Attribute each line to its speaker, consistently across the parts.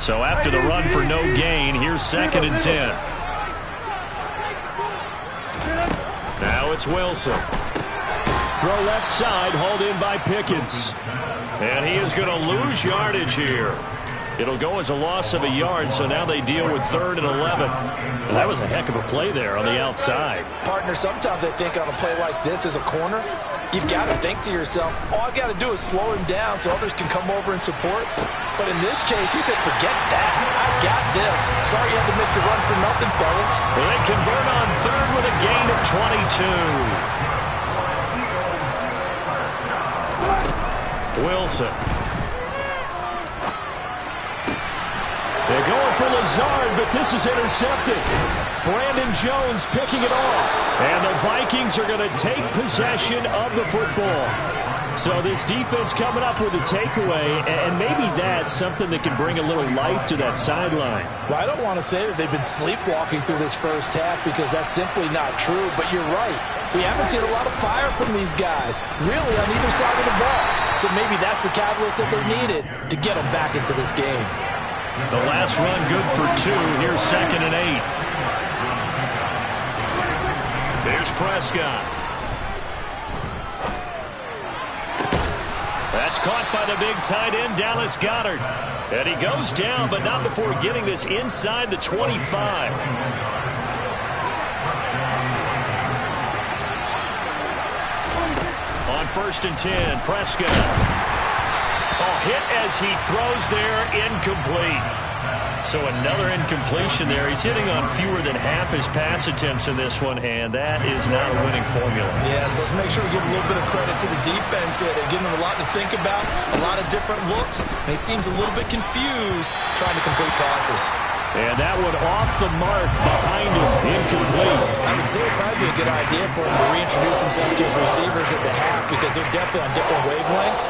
Speaker 1: So after the run for no gain, here's 2nd and 10. Now it's Wilson. Throw left side, hauled in by Pickens. And he is going to lose yardage here. It'll go as a loss of a yard, so now they deal with 3rd and 11. And that was a heck of a play there on the outside.
Speaker 2: Partner, sometimes I think on a play like this as a corner, you've got to think to yourself, all I've got to do is slow him down so others can come over and support. But in this case, he said, forget that. I got this. Sorry you had to make the run for nothing, fellas.
Speaker 1: Well, they convert on 3rd with a gain of 22. Wilson. They're going for Lazard, but this is intercepted. Brandon Jones picking it off. And the Vikings are going to take possession of the football. So this defense coming up with a takeaway, and maybe that's something that can bring a little life to that sideline.
Speaker 2: Well, I don't want to say that they've been sleepwalking through this first half because that's simply not true, but you're right. We haven't seen a lot of fire from these guys, really on either side of the ball. So maybe that's the catalyst that they needed to get them back into this game.
Speaker 1: The last run good for 2. Here's 2nd and 8. There's Prescott. That's caught by the big tight end, Dallas Goedert. And he goes down, but not before getting this inside the 25. On 1st and 10, Prescott. Hit as he throws there, incomplete. So another incompletion there. He's hitting on fewer than half his pass attempts in this one, and that is not a winning formula.
Speaker 2: Yeah, so let's make sure we give a little bit of credit to the defense here. They're giving him a lot to think about, a lot of different looks, and he seems a little bit confused trying to complete passes.
Speaker 1: And that one off the mark behind him, incomplete.
Speaker 2: I would say it'd probably be a good idea for him to reintroduce himself to his receivers at the half because they're definitely on different wavelengths.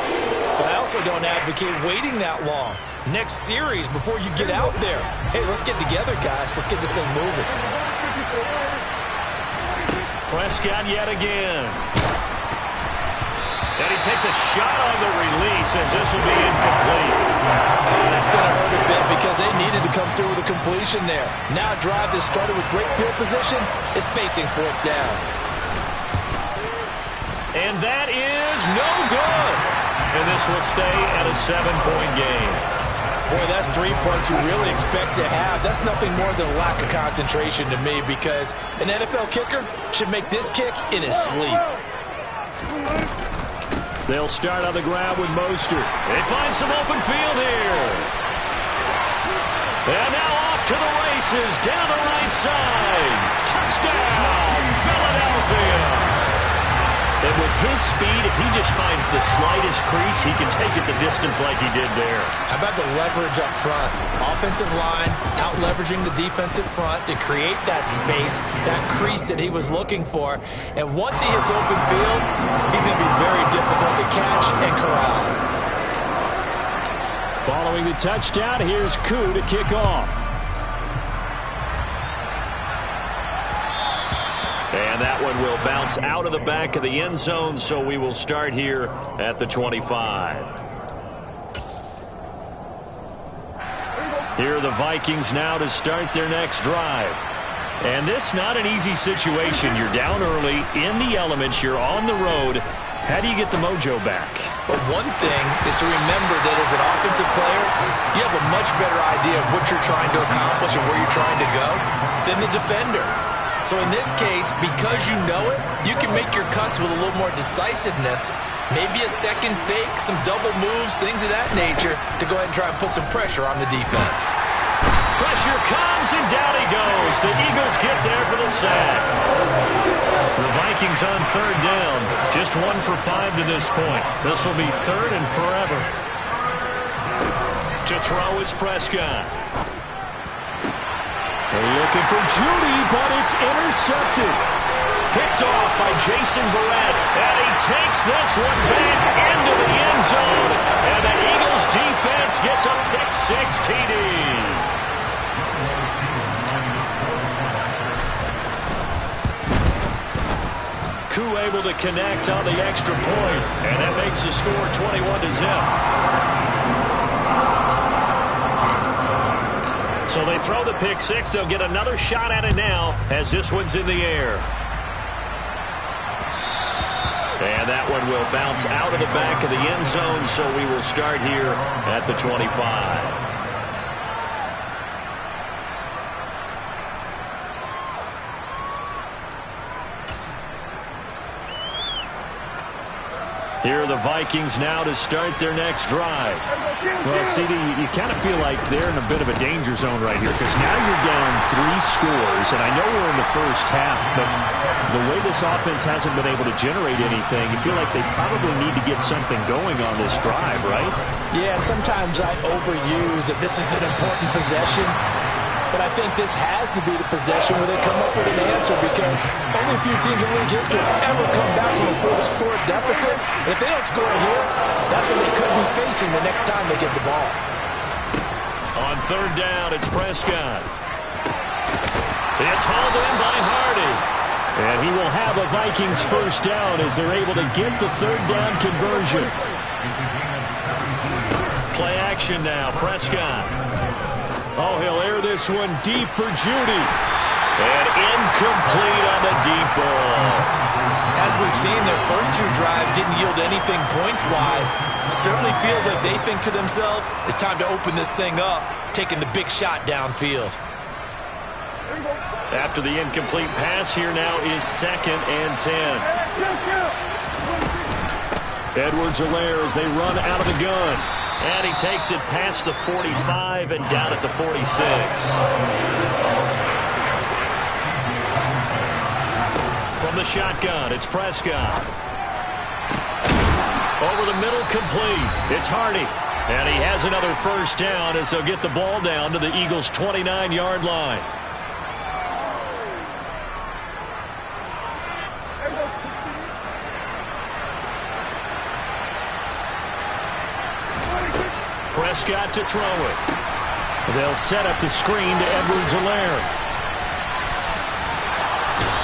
Speaker 2: But I also don't advocate waiting that long. Next series, before you get out there, hey, let's get together, guys. Let's get this thing moving.
Speaker 1: Prescott yet again. And he takes a shot on the release as this will be incomplete.
Speaker 2: That's going to hurt a bit because they needed to come through with a completion there. Now a drive that started with great field position is facing 4th down.
Speaker 1: And that is no good. And this will stay at a 7-point game.
Speaker 2: Boy, that's 3 points you really expect to have. That's nothing more than a lack of concentration to me because an NFL kicker should make this kick in his sleep.
Speaker 1: They'll start on the ground with Mostert. They find some open field here. And now off to the races down the right side. Touchdown, Philadelphia. And with his speed, if he just finds the slightest crease, he can take it the distance like he did there.
Speaker 2: How about the leverage up front? Offensive line out-leveraging the defensive front to create that space, that crease that he was looking for. And once he hits open field, he's going to be very difficult to catch and corral.
Speaker 1: Following the touchdown, here's Koo to kick off. And that one will bounce out of the back of the end zone, so we will start here at the 25. Here are the Vikings now to start their next drive. And this not an easy situation. You're down early, in the elements, you're on the road. How do you get the mojo back?
Speaker 2: But one thing is to remember that as an offensive player, you have a much better idea of what you're trying to accomplish and where you're trying to go than the defender. So in this case, because you know it, you can make your cuts with a little more decisiveness. Maybe a second fake, some double moves, things of that nature to go ahead and try and put some pressure on the defense.
Speaker 1: Pressure comes, and down he goes. The Eagles get there for the sack. The Vikings on 3rd down. Just 1 for 5 to this point. This will be 3rd and forever. To throw is Prescott. They're looking for Judy, but it's intercepted. Picked off by Jason Verrett. And he takes this one back into the end zone. And the Eagles defense gets a pick-6 TD. Koo able to connect on the extra point, and that makes the score 21-0. So they throw the pick six. They'll get another shot at it now as this one's in the air. And that one will bounce out of the back of the end zone, so we will start here at the 25. Here are the Vikings now to start their next drive.
Speaker 3: Well, CD, you kind of feel like they're in a bit of a danger zone right here because now you're down 3 scores, and I know we're in the first half, but the way this offense hasn't been able to generate anything, you feel like they probably need to get something going on this drive, right?
Speaker 2: Yeah, and sometimes I overuse that this is an important possession. But I think this has to be the possession where they come up with an answer because only a few teams in league history have ever come back from a 4-score deficit. And if they don't score here, that's what they could be facing the next time they get the ball.
Speaker 1: On third down, it's Prescott. It's hauled in by Hardy. And he will have a Vikings first down as they're able to get the third down conversion. Play action now, Prescott. Oh, he'll air this one deep for Judy. And incomplete on the deep ball.
Speaker 2: As we've seen, their first 2 drives didn't yield anything points-wise. Certainly feels like they think to themselves, it's time to open this thing up, taking the big shot downfield.
Speaker 1: After the incomplete pass, here now is 2nd and 10. Edwards-Helaire as they run out of the gun. And he takes it past the 45 and down at the 46. From the shotgun, it's Prescott. Over the middle, complete. It's Hardy. And he has another first down as they'll get the ball down to the Eagles' 29-yard line. Prescott to throw it. They'll set up the screen to Edwards-Helaire.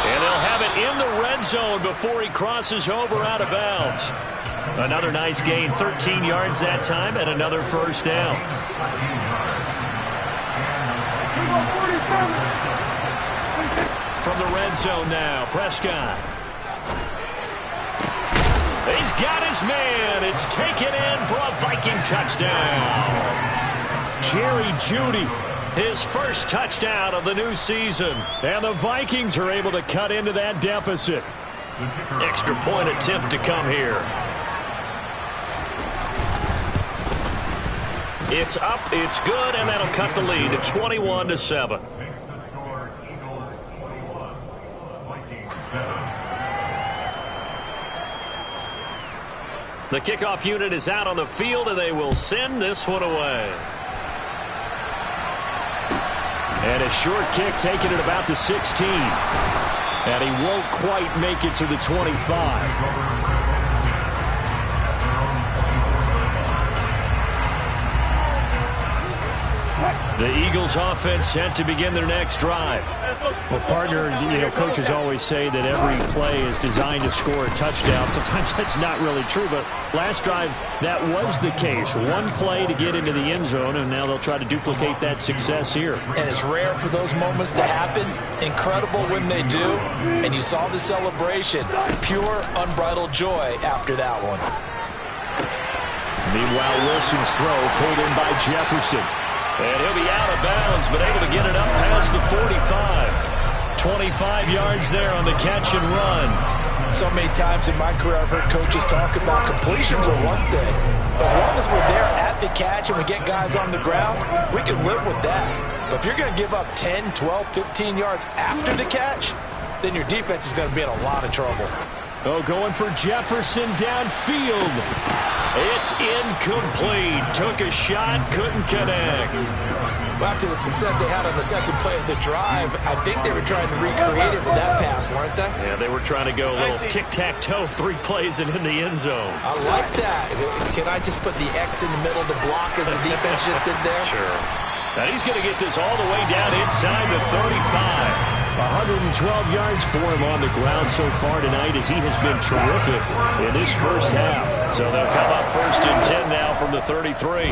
Speaker 1: And they'll have it in the red zone before he crosses over out of bounds. Another nice gain, 13 yards that time, and another first down. From the red zone now, Prescott. He's got his man. It's taken in for a Viking touchdown. Jerry Jeudy, his first touchdown of the new season. And the Vikings are able to cut into that deficit. Extra point attempt to come here. It's up, it's good, and that'll cut the lead to 21-7. The kickoff unit is out on the field, and they will send this one away. And a short kick taken at about the 16. And he won't quite make it to the 25. The Eagles offense set to begin their next drive.
Speaker 3: Well, partner, coaches always say that every play is designed to score a touchdown. Sometimes that's not really true, but last drive, that was the case. One play to get into the end zone, and now they'll try to duplicate that success here.
Speaker 2: And it's rare for those moments to happen. Incredible when they do. And you saw the celebration. Pure, unbridled joy after that one.
Speaker 1: Meanwhile, Wilson's throw pulled in by Jefferson. And he'll be out of bounds, but able to get it up past the 45. 25 yards there on the catch and run.
Speaker 2: So many times in my career I've heard coaches talk about completions are one thing. But as long as we're there at the catch and we get guys on the ground, we can live with that. But if you're going to give up 10, 12, 15 yards after the catch, then your defense is going to be in a lot of trouble.
Speaker 1: Oh, going for Jefferson downfield. It's incomplete. Took a shot, couldn't connect.
Speaker 2: Well, after the success they had on the second play of the drive, I think they were trying to recreate it with that pass, weren't they?
Speaker 1: Yeah, they were trying to go a little tic-tac-toe, 3 plays and in the end zone.
Speaker 2: I like that. Can I just put the X in the middle to block as the defense just did there?
Speaker 1: Sure. Now he's going to get this all the way down inside the 35. 112 yards for him on the ground so far tonight as he has been terrific in this first half. So they'll come up 1st and 10 now from the 33.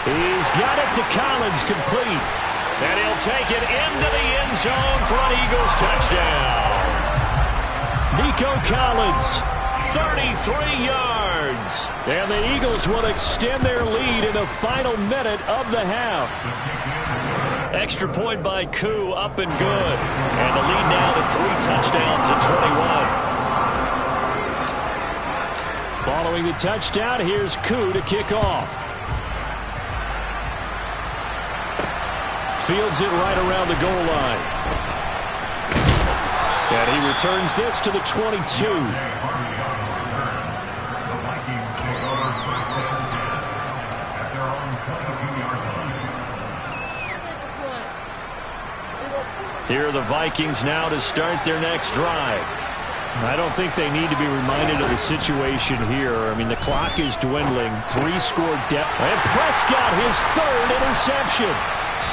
Speaker 1: He's got it to Collins, complete. And he'll take it into the end zone for an Eagles touchdown. Nico Collins, 33 yards. And the Eagles will extend their lead in the final minute of the half. Extra point by Koo, up and good. And the lead now to 3 touchdowns at 21. Following the touchdown, here's Koo to kick off. Fields it right around the goal line. And he returns this to the 22. Here are the Vikings now to start their next drive. I don't think they need to be reminded of the situation here. I mean, the clock is dwindling. 3-score depth. And Prescott, his 3rd interception.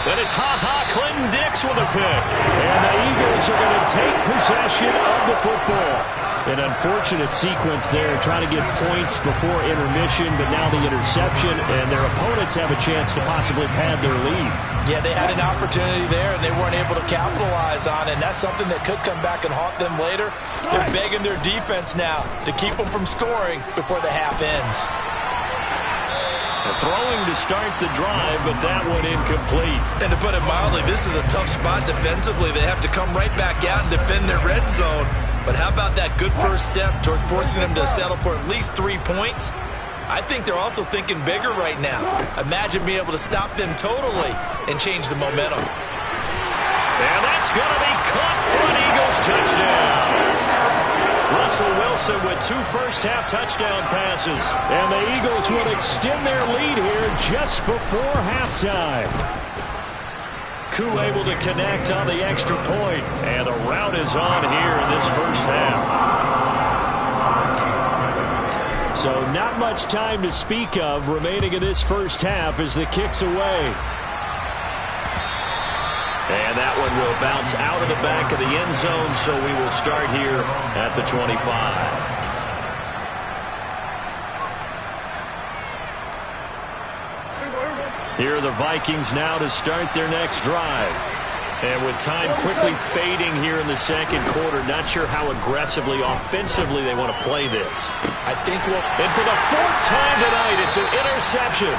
Speaker 1: Then it's Clinton Dix with a pick. And the Eagles are going to take possession of the football. An unfortunate sequence there, trying to get points before intermission, but now the interception, and their opponents have a chance to possibly pad their lead.
Speaker 2: Yeah, they had an opportunity there, and they weren't able to capitalize on it, and that's something that could come back and haunt them later. They're begging their defense now to keep them from scoring before the half ends.
Speaker 1: Throwing to start the drive, but that one incomplete.
Speaker 2: And to put it mildly, this is a tough spot defensively. They have to come right back out and defend their red zone. But how about that good first step towards forcing them to settle for at least 3 points? I think they're also thinking bigger right now. Imagine being able to stop them totally and change the momentum.
Speaker 1: And that's going to be caught for an Eagles touchdown. Russell Wilson with 2 first-half touchdown passes. And the Eagles will extend their lead here just before halftime. Koo able to connect on the extra point. And the rout is on here in this first half. So not much time to speak of remaining in this first half as the kick's away. And that one will bounce out of the back of the end zone, so we will start here at the 25. Here are the Vikings now to start their next drive. And with time quickly fading here in the second quarter, not sure how aggressively, offensively they want to play this.
Speaker 2: I think
Speaker 1: and for the 4th time tonight, it's an interception.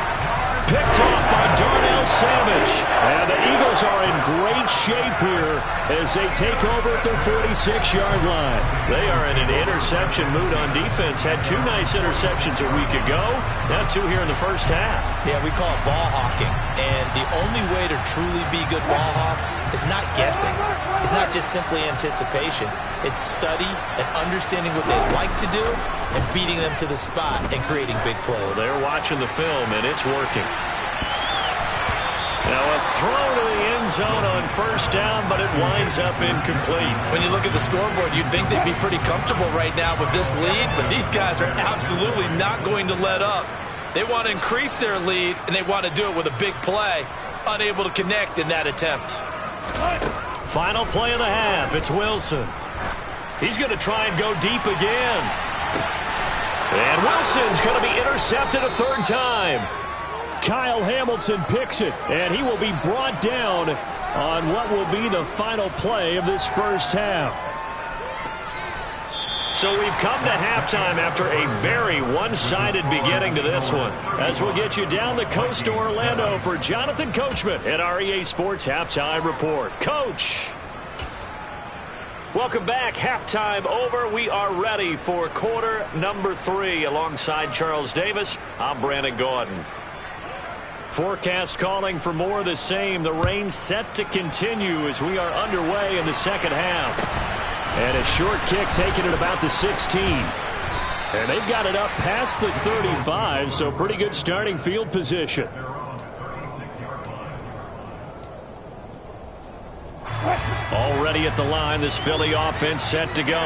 Speaker 1: Picked off by Darnell Savage. And the Eagles are in great shape here as they take over at their 46-yard line. They are in an interception mood on defense. Had 2 nice interceptions a week ago. Now 2 here in the first half.
Speaker 2: Yeah, we call it ball hawking. And the only way to truly be good ball hawks is not guessing. It's not just simply anticipation. It's study and understanding what they like to do and beating them to the spot and creating big plays.
Speaker 1: Well, they're watching the film, and it's working. Now a throw to the end zone on first down, but it winds up incomplete.
Speaker 2: When you look at the scoreboard, you'd think they'd be pretty comfortable right now with this lead, but these guys are absolutely not going to let up. They want to increase their lead, and they want to do it with a big play. Unable to connect in that attempt.
Speaker 1: Final play of the half. It's Wilson. He's going to try and go deep again. And Wilson's going to be intercepted a 3rd time. Kyle Hamilton picks it, and he will be brought down on what will be the final play of this first half. So we've come to halftime after a very one-sided beginning to this one. As we'll get you down the coast to Orlando for Jonathan Coachman at our EA Sports Halftime Report. Coach. Welcome back. Halftime over. We are ready for quarter number 3. Alongside Charles Davis, I'm Brandon Gaudin. Forecast calling for more of the same. The rain set to continue as we are underway in the second half. And a short kick taken at about the 16. And they've got it up past the 35, so pretty good starting field position. Already at the line, this Philly offense set to go.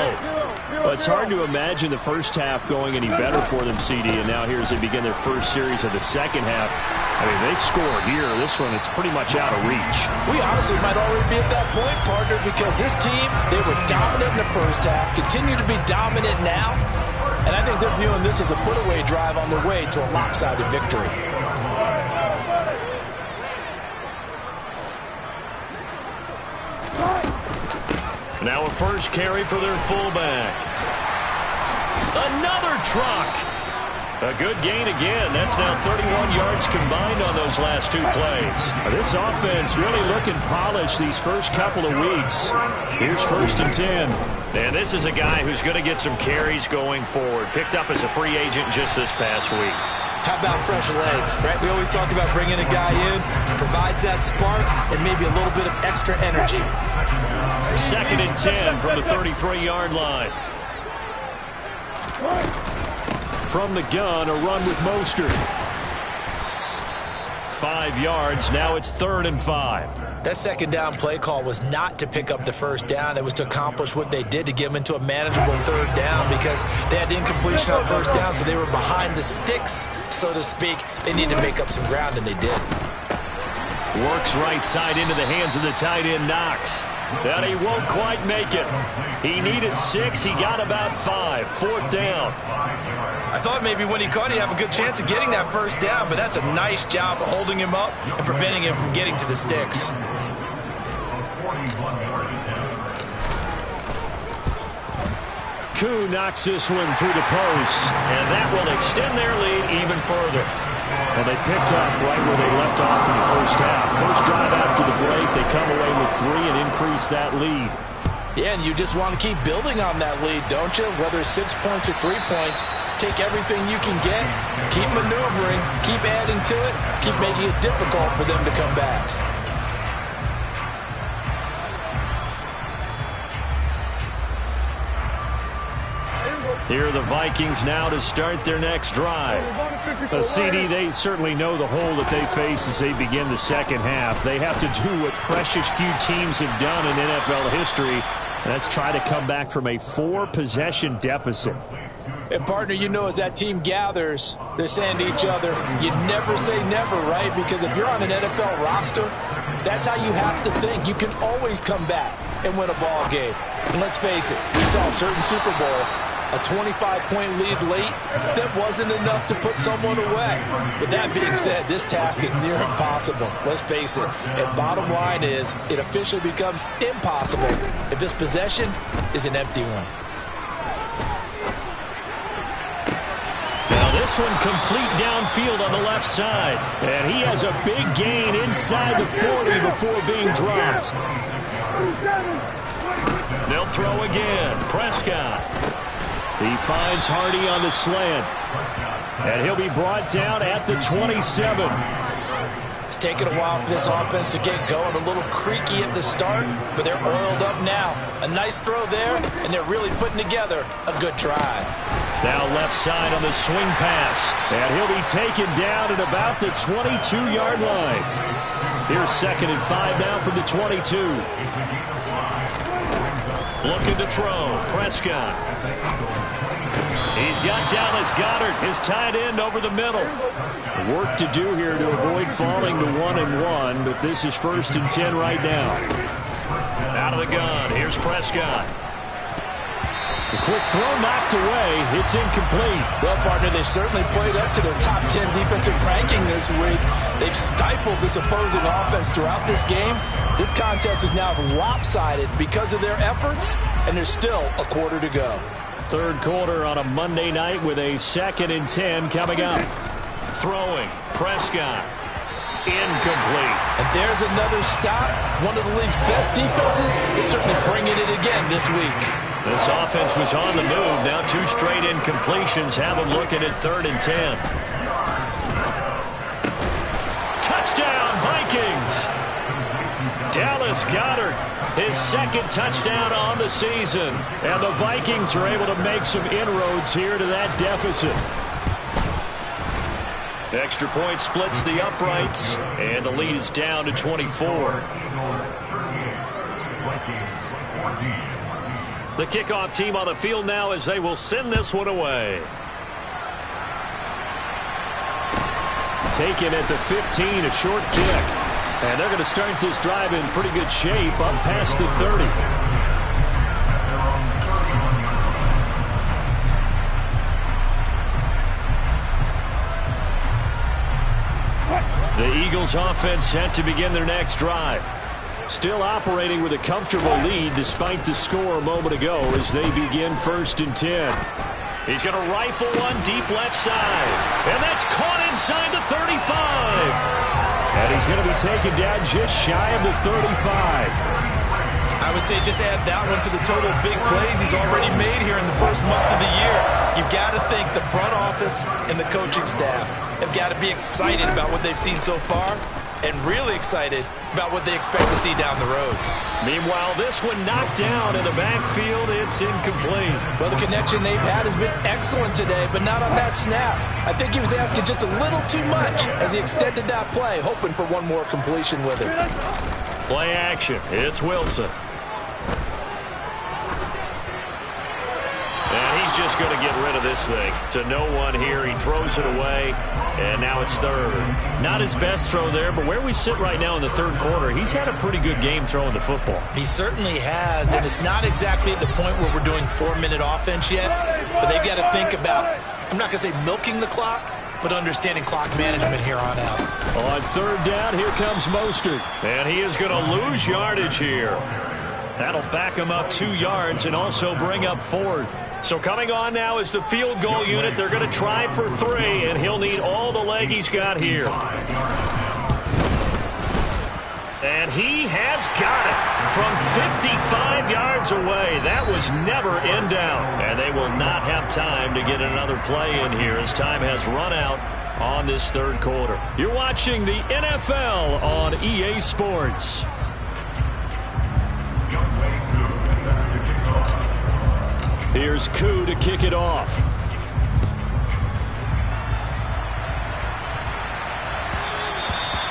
Speaker 1: Well, it's hard to imagine the first half going any better for them, CD, and now here as they begin their first series of the second half. I mean, they score here. This one, it's pretty much out of reach.
Speaker 2: We honestly might already be at that point, partner, because this team, they were dominant in the first half, continue to be dominant now, and I think they're viewing this as a put-away drive on their way to a lopsided victory.
Speaker 1: Now a first carry for their fullback. Another truck. A good gain again. That's now 31 yards combined on those last two plays.
Speaker 3: This offense really looking polished these first couple of weeks. Here's 1st and 10.
Speaker 1: And this is a guy who's going to get some carries going forward. Picked up as a free agent just this past week.
Speaker 2: How about fresh legs, right? We always talk about bringing a guy in, provides that spark, and maybe a little bit of extra energy.
Speaker 1: 2nd and 10 from the 33-yard line. From the gun, a run with Mostert. 5 yards. Now it's 3rd and 5.
Speaker 2: That second down play call was not to pick up the first down. It was to accomplish what they did, to get them into a manageable 3rd down, because they had incompletion on 1st down, so they were behind the sticks, so to speak. They needed to make up some ground, and they did.
Speaker 1: Works right side into the hands of the tight end, Knox. And he won't quite make it. He needed 6. He got about 5. 4th down.
Speaker 2: I thought maybe when he caught, he'd have a good chance of getting that first down, but that's a nice job of holding him up and preventing him from getting to the sticks.
Speaker 1: Koo knocks this one through the post, and that will extend their lead even further.
Speaker 3: Well, they picked up right where they left off in the first half. First drive after the break, they come away with 3 and increase that lead.
Speaker 2: Yeah, and you just want to keep building on that lead, don't you? Whether it's 6 points or 3 points, take everything you can get, keep maneuvering, keep adding to it, keep making it difficult for them to come back.
Speaker 1: Here are the Vikings now to start their next drive.
Speaker 3: CD, they certainly know the hole that they face as they begin the second half. They have to do what precious few teams have done in NFL history, and that's try to come back from a 4-possession deficit.
Speaker 2: And, partner, you know, as that team gathers, they're saying to each other, you never say never, right? Because if you're on an NFL roster, that's how you have to think. You can always come back and win a ball game. And let's face it, we saw a certain Super Bowl, a 25-point lead late, that wasn't enough to put someone away. But that being said, this task is near impossible. Let's face it. And bottom line is, it officially becomes impossible if this possession is an empty one.
Speaker 1: Now this one complete downfield on the left side. And he has a big gain inside the 40 before being dropped. They'll throw again. Prescott. He finds Hardy on the slant. And he'll be brought down at the 27.
Speaker 2: It's taken a while for this offense to get going. A little creaky at the start, but they're oiled up now. A nice throw there, and they're really putting together a good drive.
Speaker 1: Now left side on the swing pass. And he'll be taken down at about the 22-yard line. Here's 2nd and 5 now from the 22. Looking to throw. Prescott. He's got Dallas Goedert, his tight end, over the middle.
Speaker 3: Work to do here to avoid falling to 1-1, but this is 1st and 10 right now.
Speaker 1: Out of the gun. Here's Prescott.
Speaker 3: A quick throw knocked away. It's incomplete.
Speaker 2: Well, partner, they certainly played up to their top 10 defensive ranking this week. They've stifled this opposing offense throughout this game. This contest is now lopsided because of their efforts, and there's still a quarter to go.
Speaker 3: 3rd quarter on a Monday night with a 2nd and 10 coming up.
Speaker 1: Throwing. Prescott. Incomplete.
Speaker 2: And there's another stop. One of the league's best defenses is certainly bringing it again this week.
Speaker 1: This offense was on the move. Now 2 straight incompletions have them looking at 3rd and 10. Touchdown, Vikings! Dallas Goedert, his 2nd touchdown on the season.
Speaker 3: And the Vikings are able to make some inroads here to that deficit.
Speaker 1: Extra point splits the uprights, and the lead is down to 24. The kickoff team on the field now as they will send this one away.
Speaker 3: Taken at the 15, a short kick. And they're going to start this drive in pretty good shape up past the 30.
Speaker 1: The Eagles offense set to begin their next drive. Still operating with a comfortable lead despite the score a moment ago as they begin 1st and 10. He's going to rifle one deep left side. And that's caught inside the 35. And he's going to be taken down just shy of the 35.
Speaker 2: I would say just add that one to the total big plays he's already made here in the first month of the year. You've got to think the front office and the coaching staff have got to be excited about what they've seen so far and really excited about what they expect to see down the road.
Speaker 1: Meanwhile, this one knocked down in the backfield. It's incomplete.
Speaker 2: Well, the connection they've had has been excellent today, but not on that snap. I think he was asking just a little too much as he extended that play, hoping for one more completion with it.
Speaker 1: Play action. It's Wilson. And he's just going to get rid of this thing. To no one here. He throws it away. And now it's 3rd. Not his best throw there, but where we sit right now in the 3rd quarter, he's had a pretty good game throwing the football.
Speaker 2: He certainly has, and it's not exactly at the point where we're doing 4-minute offense yet, but they've got to think about, I'm not going to say milking the clock, but understanding clock management here on out.
Speaker 1: On 3rd down, here comes Mostert. And he is going to lose yardage here. That'll back him up 2 yards and also bring up 4th. So coming on now is the field goal unit. They're going to try for 3, and he'll need all the leg he's got here. And he has got it from 55 yards away. That was never in doubt. And they will not have time to get another play in here as time has run out on this 3rd quarter. You're watching the NFL on EA Sports. Here's Koo to kick it off.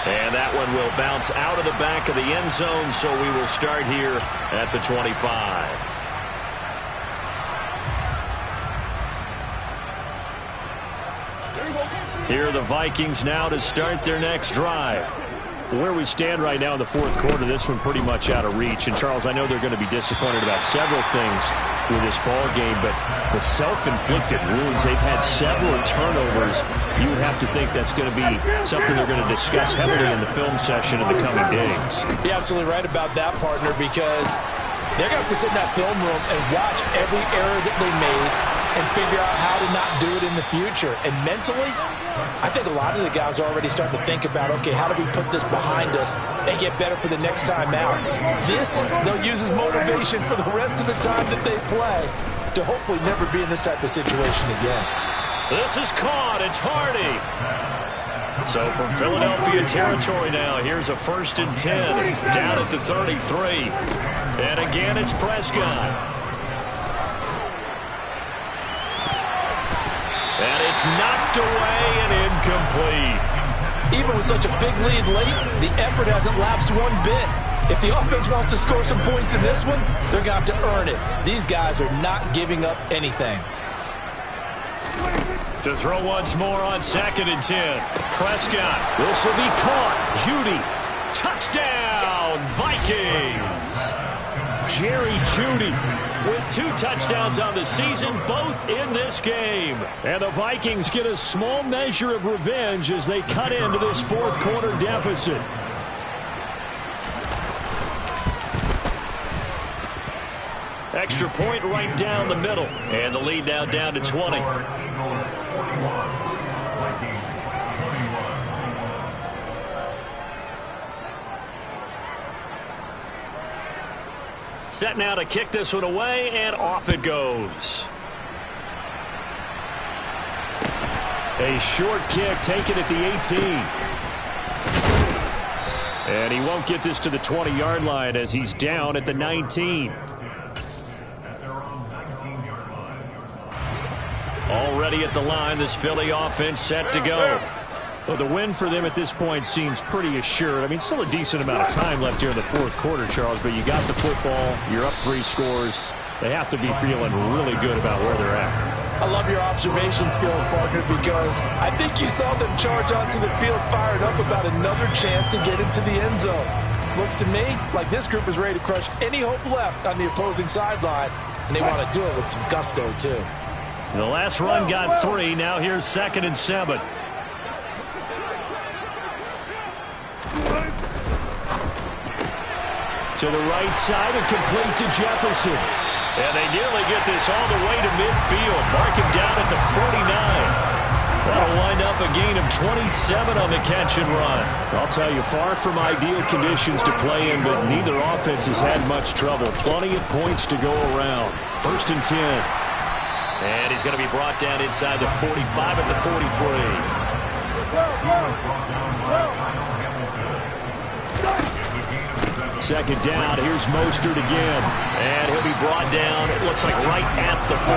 Speaker 1: And that one will bounce out of the back of the end zone, so we will start here at the 25. Here are the Vikings now to start their next drive. Where we stand right now in the 4th quarter, this one pretty much out of reach. And, Charles, I know they're going to be disappointed about several things with this ball game, but the self-inflicted wounds, they've had several turnovers. You would have to think that's going to be something they're going to discuss heavily in the film session in the coming days.
Speaker 2: You're absolutely right about that, partner, because they're going to have to sit in that film room and watch every error that they made and figure out how to not do it in the future. And mentally, I think a lot of the guys are already starting to think about, okay, how do we put this behind us and get better for the next time out? This, they'll use as motivation for the rest of the time that they play to hopefully never be in this type of situation again.
Speaker 1: This is caught. It's Hardy. So from Philadelphia territory now, here's a 1st and 10 down at the 33. And again, it's Prescott. And it's knocked away and incomplete.
Speaker 2: Even with such a big lead late, the effort hasn't lapsed one bit. If the offense wants to score some points in this one, they're going to have to earn it. These guys are not giving up anything.
Speaker 1: To throw once more on 2nd and 10. Prescott. This will be caught. Jeudy. Touchdown, Vikings. Jerry Jeudy with 2 touchdowns on the season, both in this game. And the Vikings get a small measure of revenge as they cut into this 4th quarter deficit. Extra point right down the middle. And the lead now down to 20. Set now to kick this one away, and off it goes. A short kick taken at the 18. And he won't get this to the 20-yard line as he's down at the 19. Already at the line, this Philly offense set to go. Well, the win for them at this point seems pretty assured. I mean, still a decent amount of time left here in the 4th quarter, Charles, but you got the football, you're up 3 scores. They have to be feeling really good about where they're at.
Speaker 2: I love your observation skills, partner, because I think you saw them charge onto the field fired up about another chance to get into the end zone. Looks to me like this group is ready to crush any hope left on the opposing sideline, and they want to do it with some gusto, too.
Speaker 1: The last run got 3. Now here's 2nd and 7. To the right side and complete to Jefferson. And they nearly get this all the way to midfield. Mark him down at the 49. That'll wind up a gain of 27 on the catch and run. I'll tell you, far from ideal conditions to play in, but neither offense has had much trouble. Plenty of points to go around. 1st and 10. And he's going to be brought down inside the 45 at the 43. Second down, here's Mostert again. And he'll be brought down, it looks like right at the 40.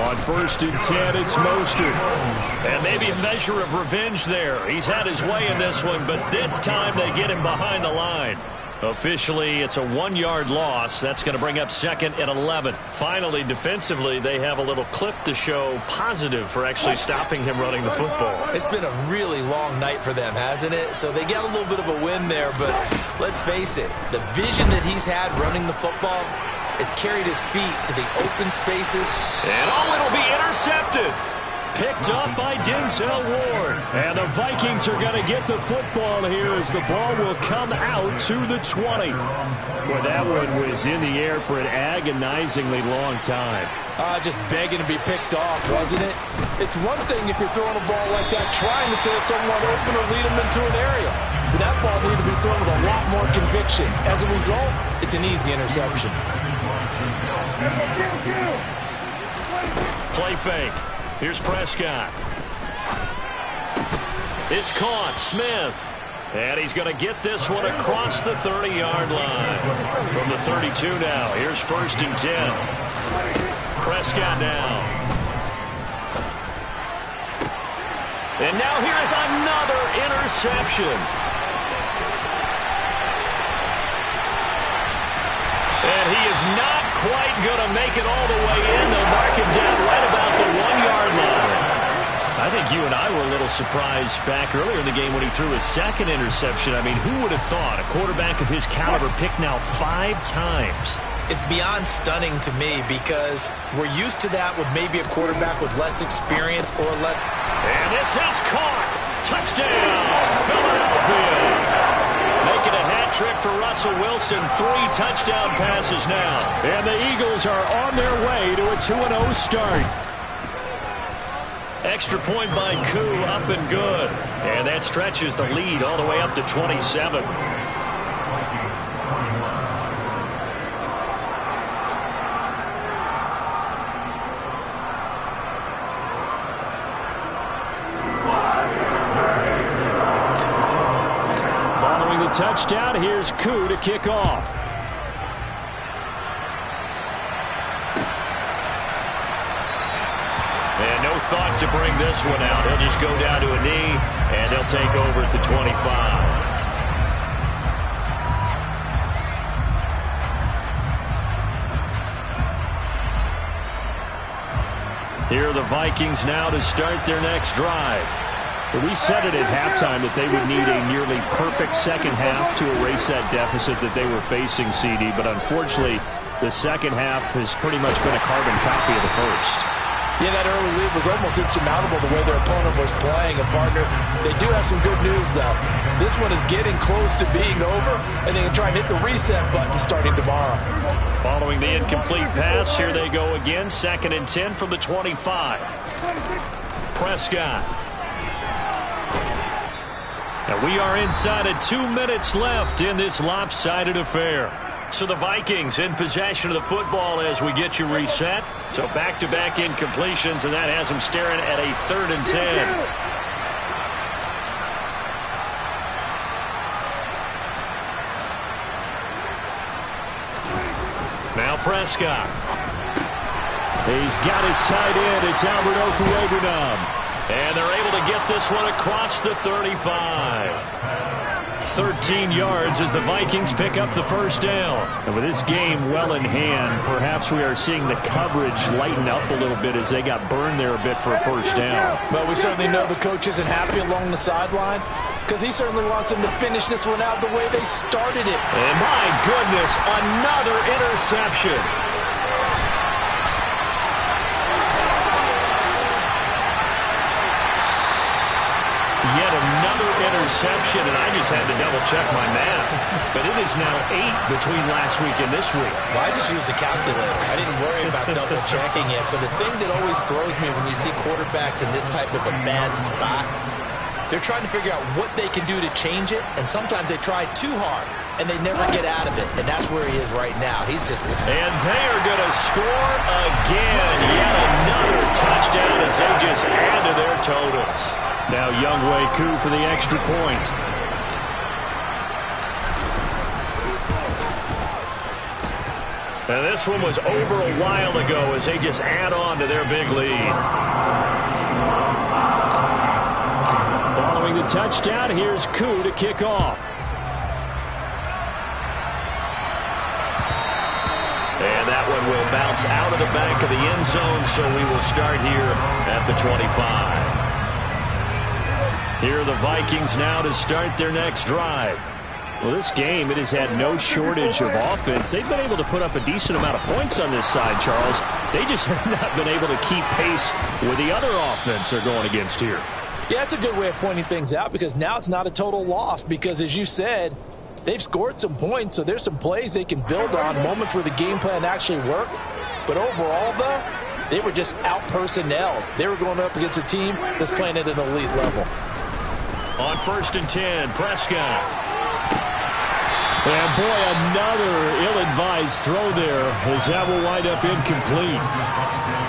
Speaker 1: On 1st and 10, it's Mostert. And maybe a measure of revenge there. He's had his way in this one, but this time they get him behind the line. Officially, it's a 1-yard loss. That's going to bring up 2nd and 11. Finally, defensively, they have a little clip to show positive for actually stopping him running the football.
Speaker 2: It's been a really long night for them, hasn't it? So they got a little bit of a win there, but let's face it, the vision that he's had running the football has carried his feet to the open spaces.
Speaker 1: And it'll be intercepted. Picked up by Denzel Ward. And the Vikings are going to get the football here as the ball will come out to the 20. Well, that one was in the air for an agonizingly long time.
Speaker 4: Just begging to be picked off, wasn't it? It's one thing if you're throwing a ball like that, trying to throw someone open or lead them into an area. But that ball needed to be thrown with a lot more conviction. As a result, it's an easy interception.
Speaker 1: Play fake. Here's Prescott. It's caught. Smith. And he's going to get this one across the 30-yard line. From the 32 now. Here's 1st and 10. Prescott now. And now here is another interception. And he is not quite going to make it all the way in. They'll mark him down right about the 1-yard line. I think you and I were a little surprised back earlier in the game when he threw his 2nd interception. I mean, who would have thought a quarterback of his caliber picked now 5 times?
Speaker 2: It's beyond stunning to me because we're used to that with maybe a quarterback with less experience or less.
Speaker 1: And this is caught. Touchdown, Philadelphia. Making a hat trick for Russell Wilson. 3 touchdown passes now. And the Eagles are on their way to a 2-0 start. Extra point by Koo, up and good. And that stretches the lead all the way up to 27. Touchdown. Here's Koo to kick off. And no thought to bring this one out. He'll just go down to a knee, and they'll take over at the 25. Here are the Vikings now to start their next drive. We said it at halftime that they would need a nearly perfect second half to erase that deficit that they were facing, CD. But unfortunately, the second half has pretty much been a carbon copy of the first.
Speaker 4: Yeah, that early lead was almost insurmountable the way their opponent was playing. And, partner, they do have some good news, though. This one is getting close to being over, and they can try and hit the reset button starting tomorrow.
Speaker 1: Following the incomplete pass, here they go again. 2nd and 10 from the 25. Prescott. And we are inside of 2 minutes left in this lopsided affair. So the Vikings in possession of the football as we get you reset. So back-to-back incompletions, and that has them staring at a 3rd and 10. Now Prescott. He's got his tight end. It's Albert Okwuegbunam. And they're able to get this one across the 35. 13 yards as the Vikings pick up the first down. And with this game well in hand, perhaps we are seeing the coverage lighten up a little bit as they got burned there a bit for a first down.
Speaker 4: But we certainly know the coach isn't happy along the sideline because he certainly wants them to finish this one out the way they started it.
Speaker 1: And my goodness, another interception.
Speaker 3: another interception, and I just had to double-check my math. But it is now 8 between last week and this week.
Speaker 2: Well, I just used a calculator. I didn't worry about double-checking it. But the thing that always throws me when you see quarterbacks in this type of a bad spot, they're trying to figure out what they can do to change it, and sometimes they try too hard, and they never get out of it. And that's where he is right now. He's just...
Speaker 3: And they are going to score again. Yet another touchdown as they just add to their totals. Now Younghoe Koo for the extra point. And this one was over a while ago as they just add on to their big lead. Following the touchdown, here's Koo to kick off. And that one will bounce out of the back of the end zone, so we will start here at the 25. Here are the Vikings now to start their next drive. Well, this game, it has had no shortage of offense. They've been able to put up a decent amount of points on this side, Charles. They just have not been able to keep pace with the other offense they're going against here.
Speaker 4: Yeah, that's a good way of pointing things out because now it's not a total loss because, as you said, they've scored some points, so there's some plays they can build on, moments where the game plan actually worked. But overall, though, they were just out-personnelled. They were going up against a team that's playing at an elite level.
Speaker 3: On 1st and 10, Prescott. And boy, another ill-advised throw there as that will wind up incomplete.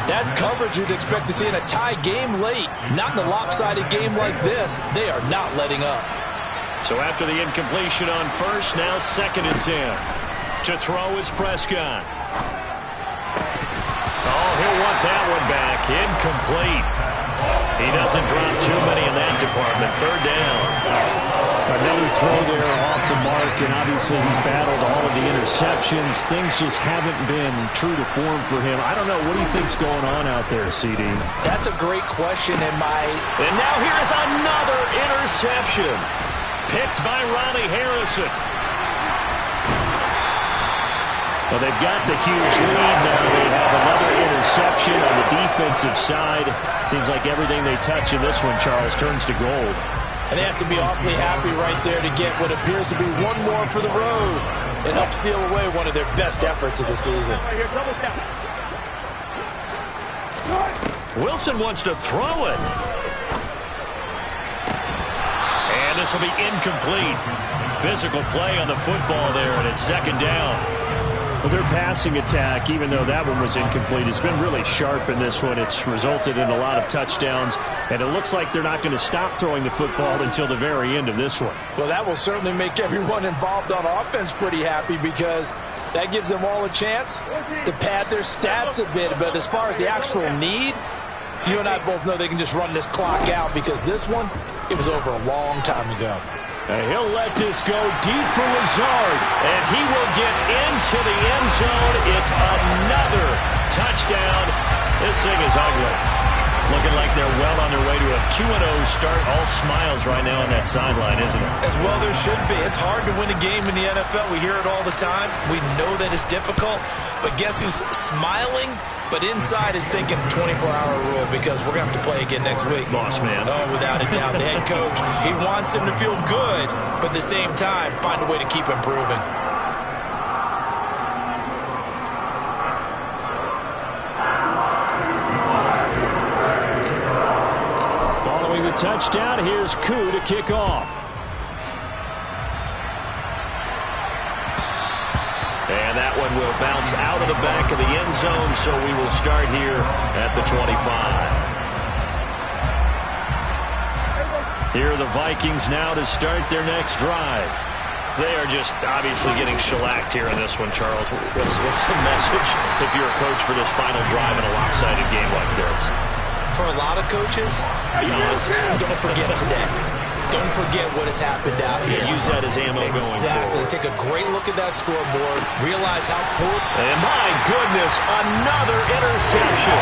Speaker 4: That's coverage you'd expect to see in a tie game late. Not in a lopsided game like this. They are not letting up.
Speaker 3: So after the incompletion on 1st, now 2nd and 10. To throw is Prescott. Oh, he'll want that one back. Incomplete. He doesn't drop too many in that department. 3rd down. Another throw there off the mark, and obviously he's battled all of the interceptions. Things just haven't been true to form for him. I don't know. What do you think's going on out there, CD?
Speaker 4: That's a great question. And
Speaker 3: now here's another interception. Picked by Ronnie Harrison. Well, they've got the huge lead now. They have another interception on the defensive side. Seems like everything they touch in this one, Charles, turns to gold.
Speaker 4: And they have to be awfully happy right there to get what appears to be one more for the road and help seal away one of their best efforts of the season.
Speaker 3: Wilson wants to throw it. And this will be incomplete. Physical play on the football there, and it's 2nd down. Well, their passing attack, even though that one was incomplete, has been really sharp in this one. It's resulted in a lot of touchdowns, and it looks like they're not going to stop throwing the football until the very end of this one.
Speaker 4: Well, that will certainly make everyone involved on offense pretty happy because that gives them all a chance to pad their stats a bit. But as far as the actual need, you and I both know they can just run this clock out because this one, it was over a long time ago.
Speaker 3: He'll let this go deep for Lazard, and he will get into the end zone. It's another touchdown. This thing is ugly. Looking like they're well on their way to a 2-0 start. All smiles right now on that sideline, isn't it?
Speaker 2: As well there should be. It's hard to win a game in the NFL. We hear it all the time. We know that it's difficult. But guess who's smiling? But inside is thinking 24-hour rule because we're going to have to play again next week.
Speaker 3: Boss man.
Speaker 2: Oh, without a doubt. The head coach, he wants them to feel good, but at the same time, find a way to keep improving.
Speaker 3: Following the touchdown, here's Koo to kick off. And that one will bounce out of the back of the end zone, so we will start here at the 25. Here are the Vikings now to start their next drive. They are just obviously getting shellacked here in this one, Charles. What's the message if you're a coach for this final drive in a lopsided game like this?
Speaker 2: For a lot of coaches,
Speaker 3: be honest,
Speaker 2: don't forget today. Don't forget what has happened out here.
Speaker 3: Use that as ammo going forward.
Speaker 2: Exactly. Take a great look at that scoreboard. Realize how poor.
Speaker 3: And my goodness, another interception.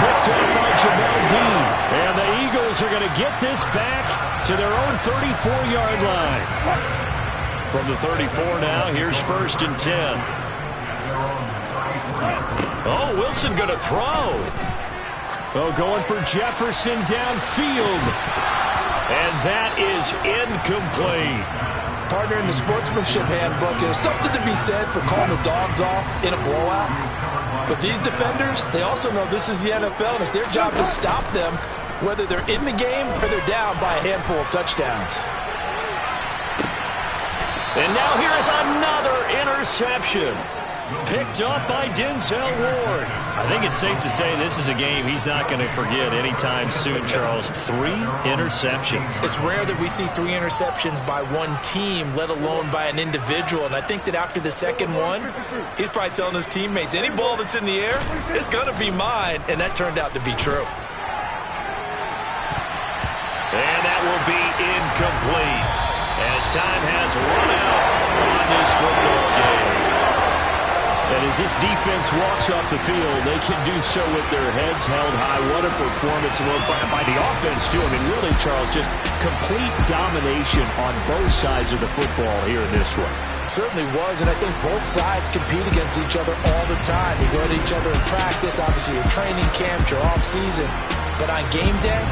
Speaker 3: Picked up by Jamel Dean. And the Eagles are going to get this back to their own 34-yard line. From the 34 now, here's 1st and 10. Oh, Wilson going to throw. Oh, going for Jefferson downfield.
Speaker 1: And that is incomplete.
Speaker 4: Partner, in the sportsmanship handbook, there's something to be said for calling the dogs off in a blowout. But these defenders, they also know this is the NFL, and it's their job to stop them, whether they're in the game or they're down by a handful of touchdowns.
Speaker 1: And now here is another interception. Picked up by Denzel Ward.
Speaker 3: I think it's safe to say this is a game he's not going to forget anytime soon, Charles. 3 interceptions.
Speaker 2: It's rare that we see 3 interceptions by one team, let alone by an individual. And I think that after the second one, he's probably telling his teammates, any ball that's in the air, it's going to be mine. And that turned out to be true.
Speaker 1: And that will be incomplete as time has run out on this football game.
Speaker 3: And as this defense walks off the field, they can do so with their heads held high. What a performance by the offense, too. I mean, really, Charles, just complete domination on both sides of the football here in this one.
Speaker 4: Certainly was, and I think both sides compete against each other all the time. You go to each other in practice, obviously your training camp, your off-season. But on game day,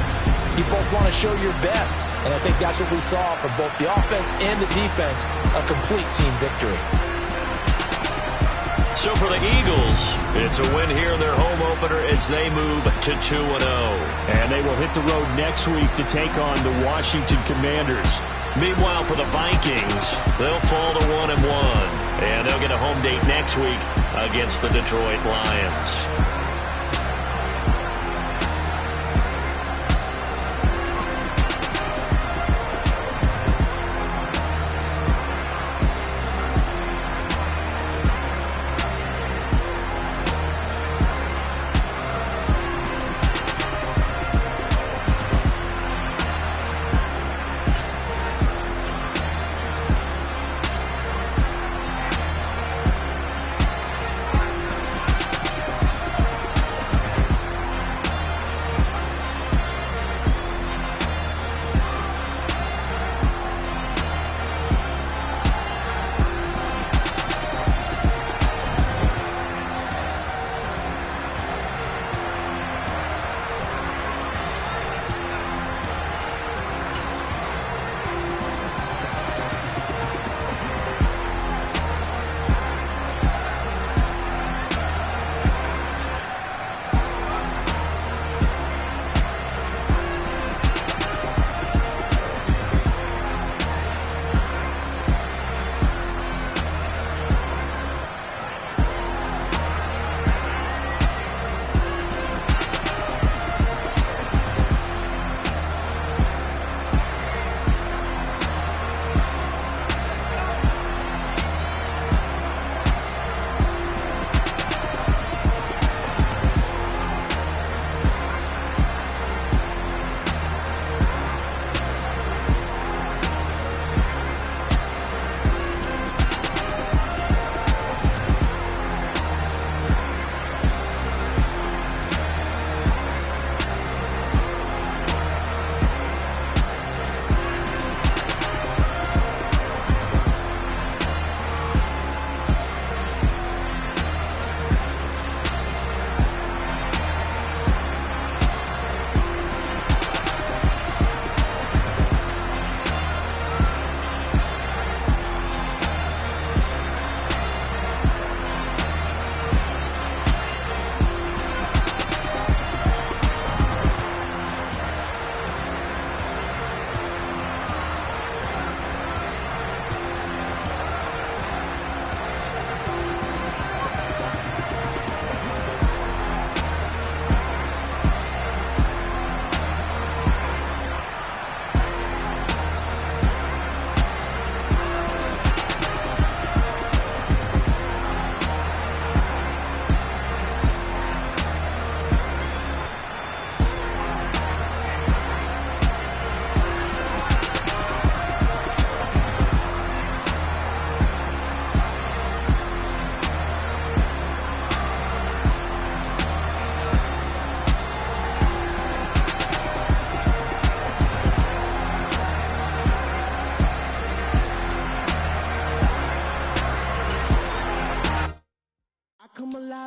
Speaker 4: you both want to show your best. And I think that's what we saw from both the offense and the defense, a complete team victory.
Speaker 1: So for the Eagles, it's a win here in their home opener as they move to 2-0.
Speaker 3: And they will hit the road next week to take on the Washington Commanders.
Speaker 1: Meanwhile, for the Vikings, they'll fall to 1-1. And they'll get a home date next week against the Detroit Lions.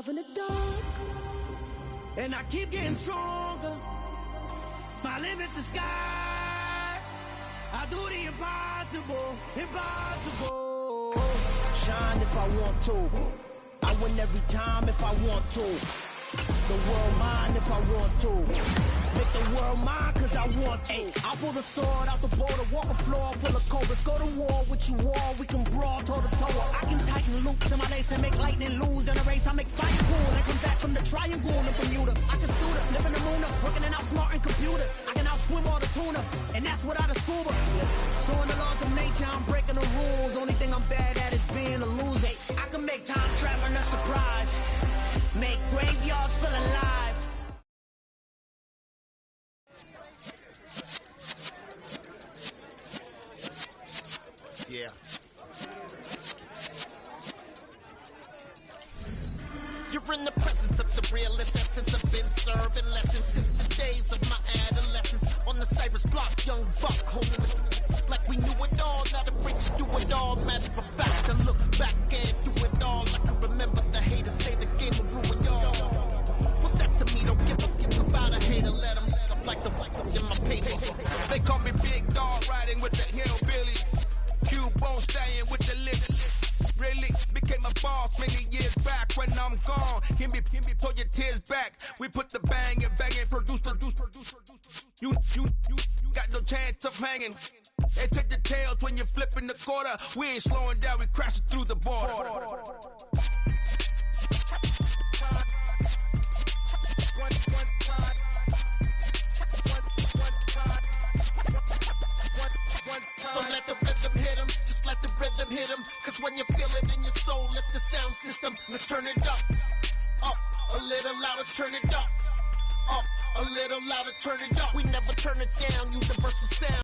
Speaker 5: In the dark, and I keep getting stronger. My limit's the sky. I do the impossible, impossible. Shine if I want to. I win every time if I want to. The world mine if I want to. Make the world mine cause I want to. I pull the sword out the border, walk a floor full of cobras. Go to war with you all, we can brawl toe to toe. I can tighten loops in my lace and make lightning lose in a race. I make fight cool and come back from the triangle in Bermuda. I can suit up, live in the moon up, working and outsmarting computers. I can outswim all the tuna, and that's without a scuba. So in the laws of nature, I'm breaking the rules. Only thing I'm bad at is being a loser. I can make time traveling a surprise. Make graveyards feel alive. Yeah. You're in the presence of the realest essence. I've been serving lessons since the days of my adolescence. On the Cypress block, young buck holding the like we knew it all. Now the bricks do it all. Matter of fact, I look back and do it all. I can remember the haters say the game will ruin y'all. What's that to me? Don't give a fuck about a hater. Let them like the in my paper.
Speaker 6: They call me Big Dog, riding with the hillbilly. Cubone staying with the list. Really became a boss many years back. When I'm gone, can be pull your tears back. We put the bang and produce. You got no chance of hanging. They take the tails when you're flipping the quarter. We ain't slowing down, we crashing through the border.
Speaker 5: So let the rhythm hit him, just let the rhythm hit him. Cause when you feel it in your soul, lift the sound system. Now turn it up a little louder, turn it up a little louder, turn it up. We never turn it down, universal sound.